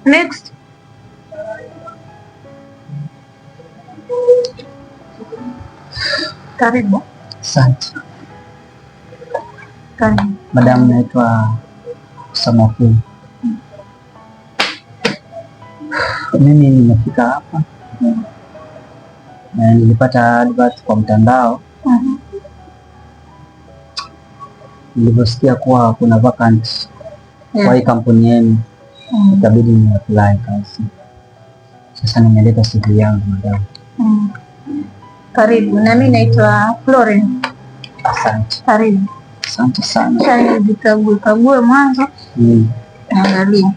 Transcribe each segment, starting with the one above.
Next. Karibu. Asante. Karibu. Madam, naitwa Samafu. Mimi nimefika hapa na nilipata advert kwa mtandao. Nilivyosikia kuwa kuna vacant kwa hii kampuni yenu, itabidi ni apply kazi. Sasa nimeleta CV yangu madam. Karibu. Na mimi naitwa Florence. Asante. Karibu. Asante sana. Sasa nikague mwanzo. Angalia.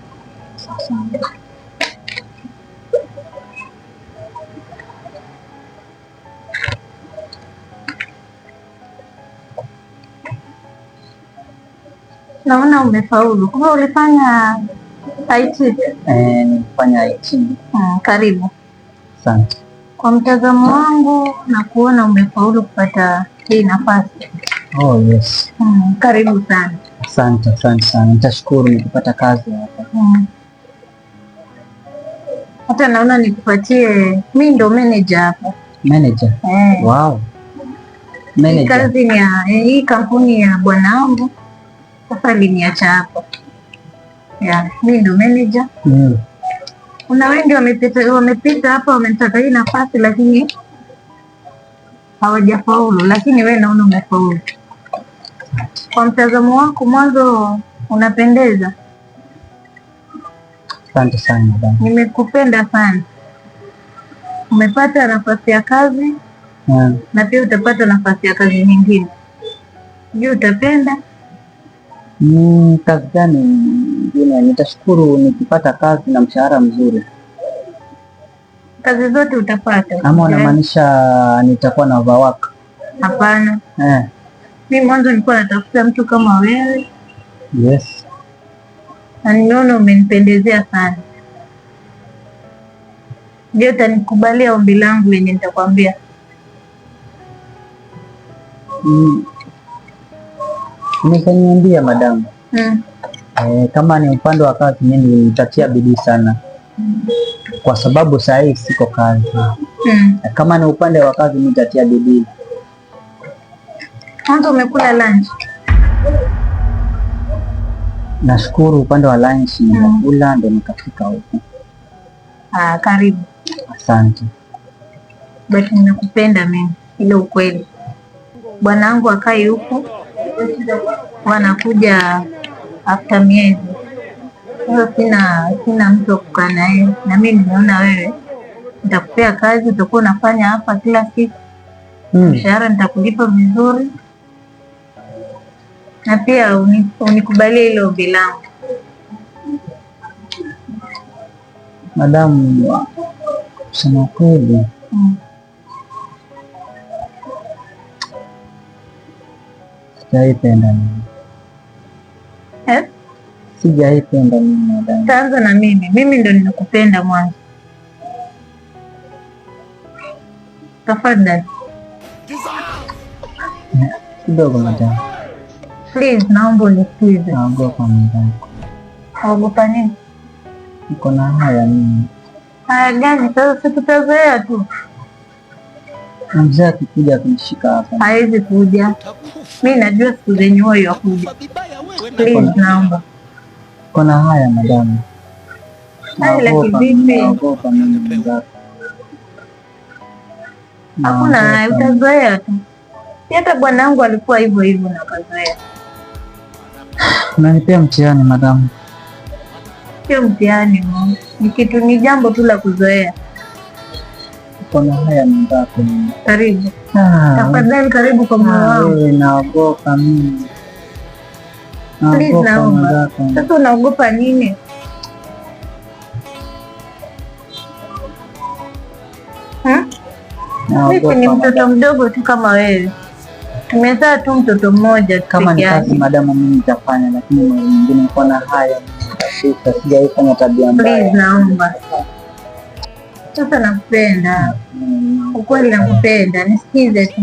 Naona umefaulu. Kwa ulifanya IT? Nilifanya IT. Karibu. Asante. Kwa mtazamo wangu na kuona umefaulu kupata hii nafasi. Oh yes. Karibu sana. Asante sana. Nitashukuru nikipata kazi hapa. Hata naona nikupatie, mimi ndo manager hapa. Manager? Wow. Manager. Kazi ni ya hii kampuni ya bwana wangu. Sasa aliniacha hapo. Mimi ndo manager. Kuna wengi wamepita hapa wametaka hii nafasi lakini hawajafaulu, lakini wewe naona umefaulu. Kwa mtazamo wako mwanzo unapendeza. Asante sana madam. Nimekupenda sana. Umepata nafasi ya kazi na pia utapata nafasi ya kazi nyingine. Je, utapenda? Kazi gani nyingine? Nitashukuru nikipata kazi na mshahara mzuri. Kazi zote utapata. Ama unamaanisha nitakuwa na overwork? Hapana. Mimi mwanzo nilikuwa natafuta mtu kama wewe. Yes. Na nimeona umenipendezea sana. Je, utanikubalia ombi langu lenye nitakwambia? Nikaniambia madam. Kama ni upande wa kazi mimi nitatia bidii sana. Kwa sababu saa hii siko kazi. Kama ni upande wa kazi mimi nitatia bidii. Kwanza umekula lunch? Nashukuru upande wa lunch nimekula ndo nikafika huku. Karibu. Asante. But nimekupenda mimi, ile ukweli. Bwanangu akai huku. Wanakuja after miezi. Sasa sina mtu kukaa naye. Na mimi nimeona wewe nitakupea kazi utakuwa unafanya hapa kila siku. Mshahara nitakulipa vizuri. Na pia unikubalie ile ombi langu. Madam, kusema kweli sijaipenda mimi. Sijaipenda mimi madam. Taanza na mimi ndo ninakupenda mwanzo. Tafadhali. Kidogo madam. Please, naomba unisikize. Naogopa madam. Naogopa nini? Niko na haya mimi. Haya gani? Sasa tutazoea tu. Mzee akikuja kunishika hapa. Haiwezi kuja. Mimi najua siku zenye wewe yakuja. Please, naomba. Niko na haya madam. Naogopa mimi. Hakuna, utazoea tu. Hata bwanangu alikuwa hivyo na kazoea. Unanipea mtihani madam. Sio mtihani, ni jambo tu la kuzoea. Kuna haya mndako. Karibu. Tafadhali karibu kwa moyo wangu. Naogopa mimi. Naogopa. Sasa unaogopa nini? Mimi ni mtoto mdogo tu kama wewe. Tumezaa tu mtoto mmoja. Kama ni kazi madamu mimi nitafanya, lakini mwingine niko na haya. Sijaifanya tabia mbaya. Please, naomba. Sasa nakupenda. Ukweli nakupenda. Nisikize tu.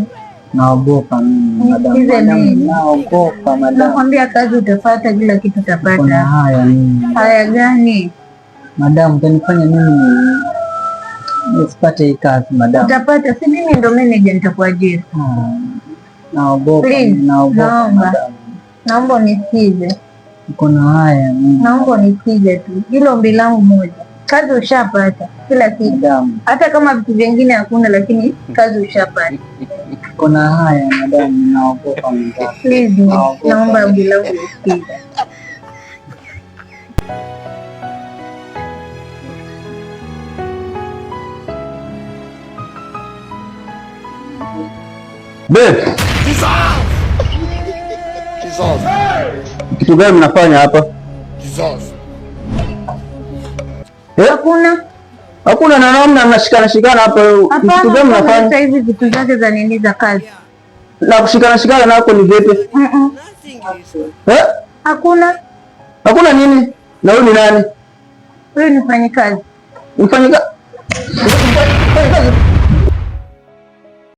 Naogopa mimi madam. Naogopa madam. Nakwambia kazi utapata, kila kitu utapata. Kuna haya mimi. Haya gani? Madam, utanifanya mimi nisipate hii kazi madam. Utapata, si mimi ndo manager nitakuajiri. Naogopa. Naomba unisikize. Kuna haya mimi. Naomba unisikize tu. Hilo ombi langu moja. Kazi ushapata, kila kitu. Hata kama vitu vingine hakuna, lakini kazi ushapata. Kuna haya madam, naogopa madam. Please, naomba ombi langu unisikize. Babe. Kitu gani mnafanya hapa? Hakuna na namna mnashikana shikana hapa. Kitu gani mnafanya? Sasa hivi vitu zake za nini za kazi. Na kushikana shikana nako ni vipi? Hakuna. Hakuna nini? Na wewe ni nani? Wewe ni mfanyikazi. Mfanyikazi.